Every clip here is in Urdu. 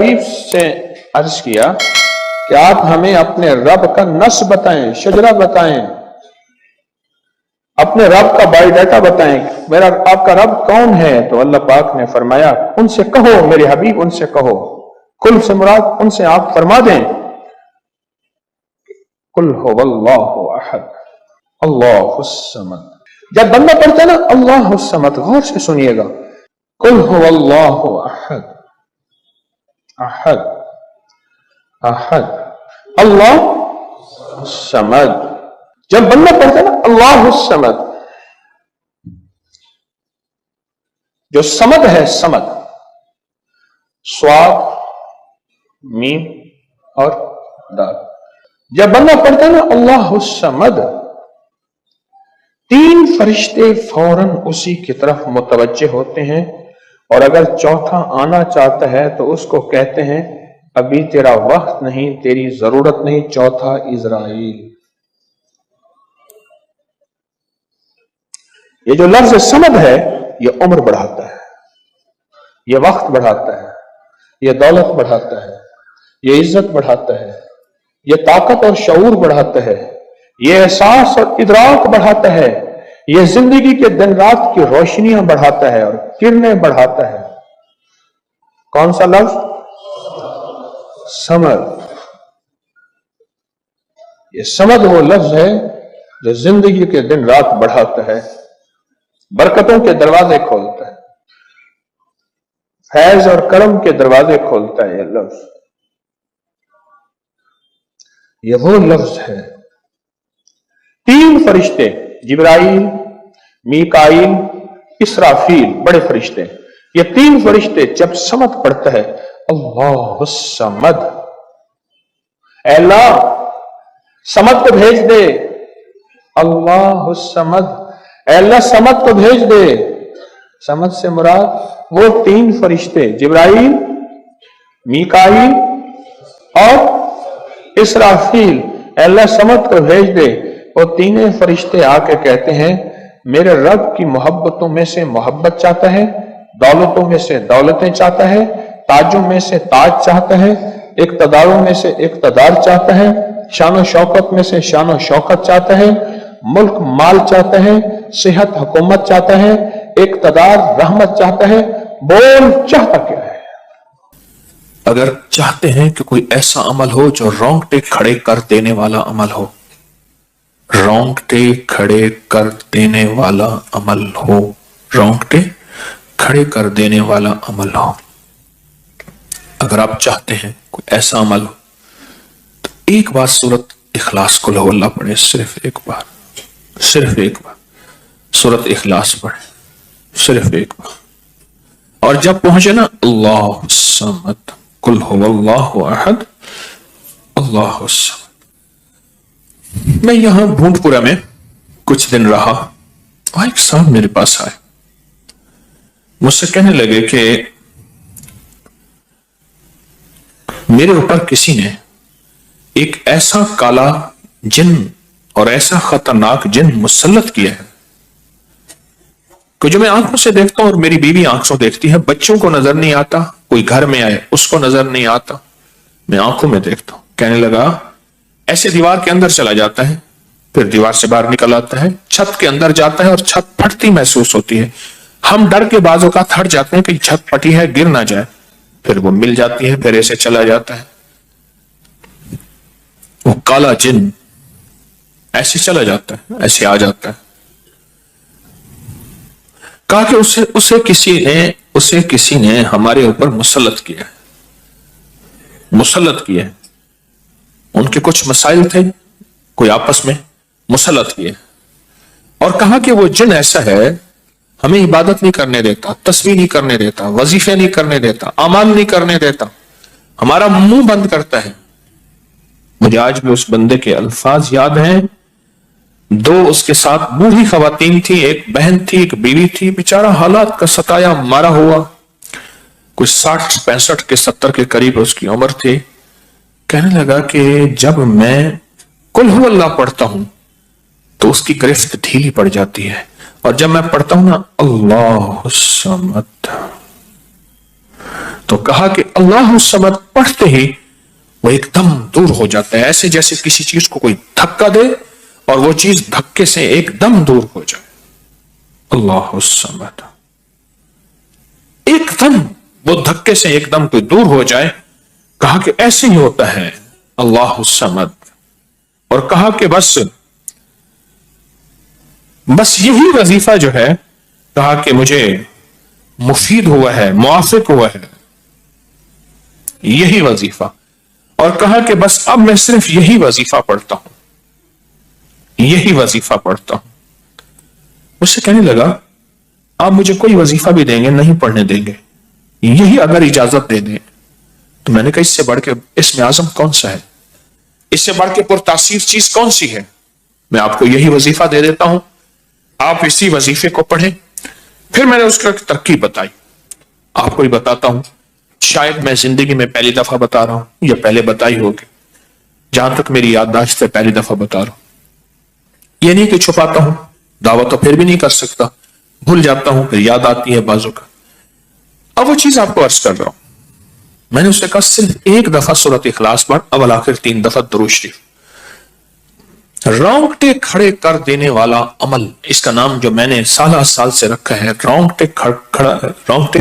حبیب سے عرض کیا کہ آپ ہمیں اپنے رب کا نس بتائیں، شجرہ بتائیں، اپنے رب کا بایو ڈیٹا بتائیں، میرا آپ کا رب کون ہے؟ تو اللہ پاک نے فرمایا ان سے کہو میرے حبیب، ان سے کہو، کل سے مراد ان سے آپ فرما دیں قل هو اللہ احد اللہ الصمد۔ جب بندہ پڑھتا ہے نا اللہ الصمد، غور سے سنیے گا، قل هو اللہ احد احد احد اللہ الصمد، جب بندہ پڑھتا ہے نا اللہ الصمد، جو سمد ہے، سمد صاد میم اور دال، جب بندہ پڑھتا ہے نا اللہ الصمد، تین فرشتے فوراً اسی کی طرف متوجہ ہوتے ہیں، اور اگر چوتھا آنا چاہتا ہے تو اس کو کہتے ہیں ابھی تیرا وقت نہیں، تیری ضرورت نہیں، چوتھا اسرائیل۔ یہ جو لفظ سمد ہے یہ عمر بڑھاتا ہے، یہ وقت بڑھاتا ہے، یہ دولت بڑھاتا ہے، یہ عزت بڑھاتا ہے، یہ طاقت اور شعور بڑھاتا ہے، یہ احساس اور ادراک بڑھاتا ہے، یہ زندگی کے دن رات کی روشنیاں بڑھاتا ہے اور کرنیں بڑھاتا ہے۔ کون سا لفظ؟ سمد۔ یہ سمد وہ لفظ ہے جو زندگی کے دن رات بڑھاتا ہے، برکتوں کے دروازے کھولتا ہے، فیض اور کرم کے دروازے کھولتا ہے۔ یہ لفظ، یہ وہ لفظ ہے۔ تین فرشتے جبرائیل، میکائیل، اسرافیل، بڑے فرشتے، یہ تین فرشتے جب سمد پڑھتا ہے اللہ الصمد، اے اللہ سمد کو بھیج دے، اللہ الصمد، اے اللہ سمد کو بھیج دے۔ سمد سے مراد وہ تین فرشتے جبرائیل، میکائیل اور اسرافیل، اے اللہ سمد کو بھیج دے۔ وہ تینوں فرشتے آ کے کہتے ہیں میرے رب کی محبتوں میں سے محبت چاہتا ہے، دولتوں میں سے دولتیں چاہتا ہے، تاجوں میں سے تاج چاہتا ہے، اقتداروں میں سے اقتدار چاہتا ہے، شان و شوکت میں سے شان و شوکت چاہتا ہے، ملک مال چاہتا ہے، صحت حکومت چاہتا ہے، اقتدار رحمت چاہتا ہے۔ بول چاہتا کیا ہے؟ اگر چاہتے ہیں کہ کوئی ایسا عمل ہو جو رونگٹے کھڑے کر دینے والا عمل ہو، رونگٹے کھڑے کر دینے والا عمل ہو، رونگٹے کھڑے کر دینے والا عمل ہو، اگر آپ چاہتے ہیں کوئی ایسا عمل ہو تو ایک بار سورت اخلاص قل ہو اللہ پڑھے، صرف ایک بار، صرف ایک بار سورت اخلاص پڑھے، صرف ایک بار، اور جب پہنچے نا اللہ الصمد قل ہو اللہ احد اللہ الصمد۔ میں یہاں بھونٹ پورا میں کچھ دن رہا، اور ایک صاحب میرے پاس آئے، مجھ سے کہنے لگے کہ میرے اوپر کسی نے ایک ایسا کالا جن اور ایسا خطرناک جن مسلط کیا ہے کہ جو میں آنکھوں سے دیکھتا ہوں اور میری بیوی آنکھ سے دیکھتی ہے، بچوں کو نظر نہیں آتا، کوئی گھر میں آئے اس کو نظر نہیں آتا، میں آنکھوں میں دیکھتا ہوں۔ کہنے لگا ایسے دیوار کے اندر چلا جاتا ہے، پھر دیوار سے باہر نکل آتا ہے، چھت کے اندر جاتا ہے اور چھت پھٹتی محسوس ہوتی ہے، ہم ڈر کے بعض اوقات ہٹ جاتے ہیں کہ چھت پھٹی ہے گر نہ جائے، پھر وہ مل جاتی ہے، پھر ایسے چلا جاتا ہے۔ وہ کالا جن ایسے چلا جاتا ہے، ایسے آ جاتا ہے۔ کہا کہ اسے کسی نے ہمارے اوپر مسلط کیا ہے، مسلط کیا ہے، ان کے کچھ مسائل تھے، کوئی آپس میں مسلط کیے، اور کہا کہ وہ جن ایسا ہے ہمیں عبادت نہیں کرنے دیتا، تسبیح نہیں کرنے دیتا، وظیفے نہیں کرنے دیتا، اعمال نہیں کرنے دیتا، ہمارا منہ بند کرتا ہے۔ مجھے آج بھی اس بندے کے الفاظ یاد ہیں، دو اس کے ساتھ بوڑھی خواتین تھی، ایک بہن تھی ایک بیوی تھی، بیچارہ حالات کا ستایا مارا ہوا، کوئی 60 65 کے 70 کے قریب اس کی عمر تھی۔ کہنے لگا کہ جب میں قل ہو اللہ پڑھتا ہوں تو اس کی گرفت ڈھیلی پڑ جاتی ہے، اور جب میں پڑھتا ہوں نا اللہ الصمد تو کہا کہ اللہ الصمد پڑھتے ہی وہ ایک دم دور ہو جاتا ہے، ایسے جیسے کسی چیز کو کوئی دھکا دے اور وہ چیز دھکے سے ایک دم دور ہو جائے. اللہ الصمد، ایک دم وہ دھکے سے ایک دم کوئی دور ہو جائے. کہا کہ ایسے ہی ہوتا ہے اللہ الصمد. اور کہا کہ بس یہی وظیفہ جو ہے، کہا کہ مجھے مفید ہوا ہے، موافق ہوا ہے یہی وظیفہ. اور کہا کہ بس اب میں صرف یہی وظیفہ پڑھتا ہوں، یہی وظیفہ پڑھتا ہوں. اس سے کہنے لگا آپ مجھے کوئی وظیفہ بھی دیں گے نہیں پڑھنے دیں گے، یہی اگر اجازت دے دیں. تو میں نے کہا اس سے بڑھ کے اسم اعظم کون سا ہے، اس سے بڑھ کے پرتاثیر چیز کون سی ہے؟ میں آپ کو یہی وظیفہ دے دیتا ہوں، آپ اسی وظیفے کو پڑھیں. پھر میں نے اس کا ترکیب بتائی. آپ کو ہی بتاتا ہوں، شاید میں زندگی میں پہلی دفعہ بتا رہا ہوں یا پہلے بتائی ہوگی، جہاں تک میری یادداشت سے پہلی دفعہ بتا رہا ہوں. یہ نہیں کہ چھپاتا ہوں، دعویٰ تو پھر بھی نہیں کر سکتا، بھول جاتا ہوں پھر یاد آتی ہے بازو کا. اب وہ چیز آپ کو عرض کر رہا ہوں. میں نے اسے کہا صرف ایک دفعہ سورۃ اخلاص پڑھ، اول آخر 3 دفعہ درود شریف. رونگٹے کھڑے کر دینے والا عمل، اس کا نام جو میں نے سال سے رکھا ہے، رونگٹے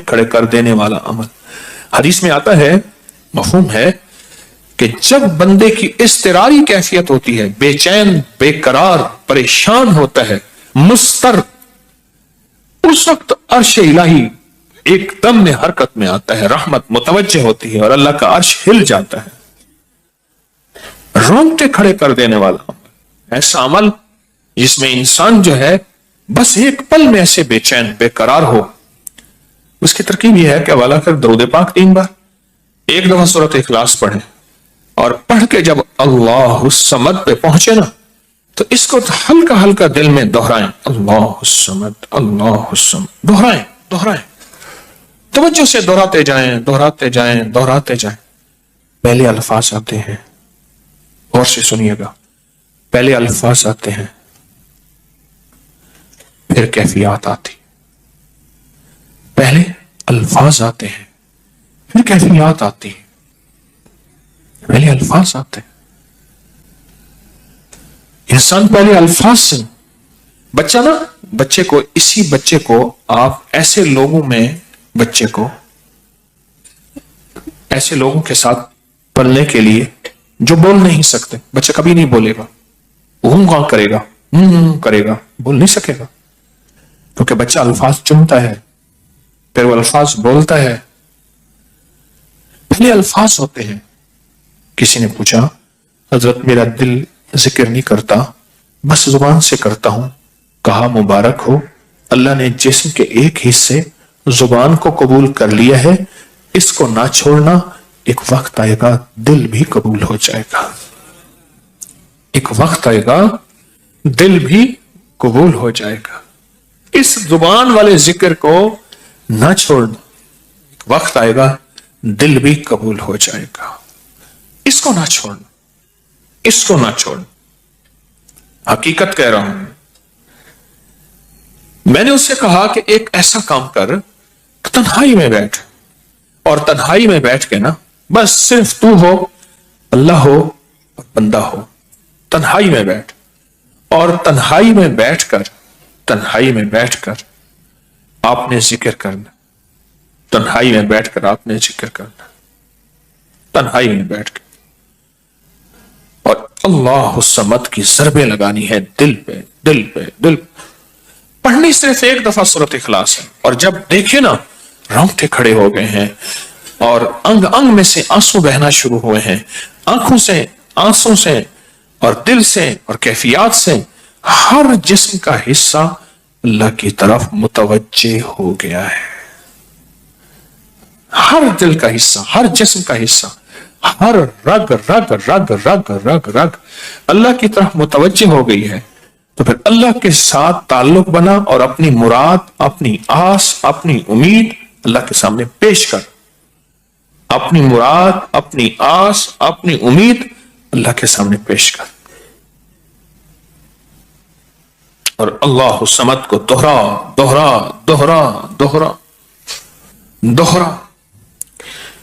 کھڑے کر دینے والا عمل. حدیث میں آتا ہے، مفہوم ہے کہ جب بندے کی اضطراری کیفیت ہوتی ہے، بے چین، بے قرار، پریشان ہوتا ہے، مضطر، اس وقت عرش الہی ایک دم میں حرکت میں آتا ہے، رحمت متوجہ ہوتی ہے اور اللہ کا عرش ہل جاتا ہے. رونگٹے کھڑے کر دینے والا عمل، ایسا عمل جس میں انسان جو ہے بس ایک پل میں ایسے بے چین، بے قرار ہو. اس کی ترکیب یہ ہے کہ والا کر درود پاک 3 بار، ایک دفعہ سورۃ اخلاص پڑھیں، اور پڑھ کے جب اللہ الصمد پہ پہنچے نا تو اس کو ہلکا ہلکا دل میں دہرائیں، اللہ الصمد، اللہ الصمد، دہرائیں، توجہ سے دہراتے جائیں. پہلے الفاظ آتے ہیں، غور سے سنیے گا، پہلے الفاظ آتے ہیں، پھر کیفیات آتی. پہلے الفاظ آتے ہیں، پھر کیفیات آتی. پہلے الفاظ آتے ہیں، انسان پہلے الفاظ سے. بچے کو آپ ایسے لوگوں میں، ایسے لوگوں کے ساتھ پلنے کے لیے جو بول نہیں سکتے. بچہ کبھی نہیں بولے گا، کرے گا، بول نہیں سکے گا، کیونکہ بچہ الفاظ چنتا ہے، پھر وہ الفاظ بولتا ہے. پہلے الفاظ ہوتے ہیں. کسی نے پوچھا حضرت میرا دل ذکر نہیں کرتا، بس زبان سے کرتا ہوں. کہا مبارک ہو، اللہ نے جسم کے ایک حصے زبان کو قبول کر لیا ہے، اس کو نہ چھوڑنا. ایک وقت آئے گا دل بھی قبول ہو جائے گا، ایک وقت آئے گا دل بھی قبول ہو جائے گا. اس زبان والے ذکر کو نہ چھوڑنا، ایک وقت آئے گا دل بھی قبول ہو جائے گا. اس کو نہ چھوڑنا. حقیقت کہہ رہا ہوں. میں نے اس سے کہا کہ ایک ایسا کام کر، تنہائی میں بیٹھ، اور تنہائی میں بیٹھ کے نا بس صرف تو ہو، اللہ ہو اور بندہ ہو. تنہائی میں بیٹھ، اور تنہائی میں بیٹھ کر آپ نے ذکر کرنا. تنہائی میں بیٹھ کر آپ نے ذکر کرنا، تنہائی میں بیٹھ کے، اور اللہ الصمد کی ضربیں لگانی ہے دل پہ. پڑھنی صرف ایک دفعہ سورۃ اخلاص ہے. اور جب دیکھے نا رونگٹے کھڑے ہو گئے ہیں اور انگ میں سے آنسو بہنا شروع ہوئے ہیں، آنکھوں سے، آنسوں سے، اور دل سے، اور کیفیات سے، ہر جسم کا حصہ اللہ کی طرف متوجہ ہو گیا ہے. ہر دل کا حصہ، ہر جسم کا حصہ، ہر رگ اللہ کی طرف متوجہ ہو گئی ہے. تو پھر اللہ کے ساتھ تعلق بنا اور اپنی مراد، اپنی آس، اپنی امید اللہ کے سامنے پیش کر. اپنی مراد، اپنی آس، اپنی امید اللہ کے سامنے پیش کر، اور اللہ الصمد کو دوہرا.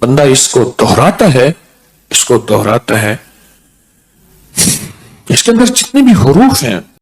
بندہ اس کو دہراتا ہے، اس کو دہراتا ہے، اس کے اندر جتنے بھی حروف ہیں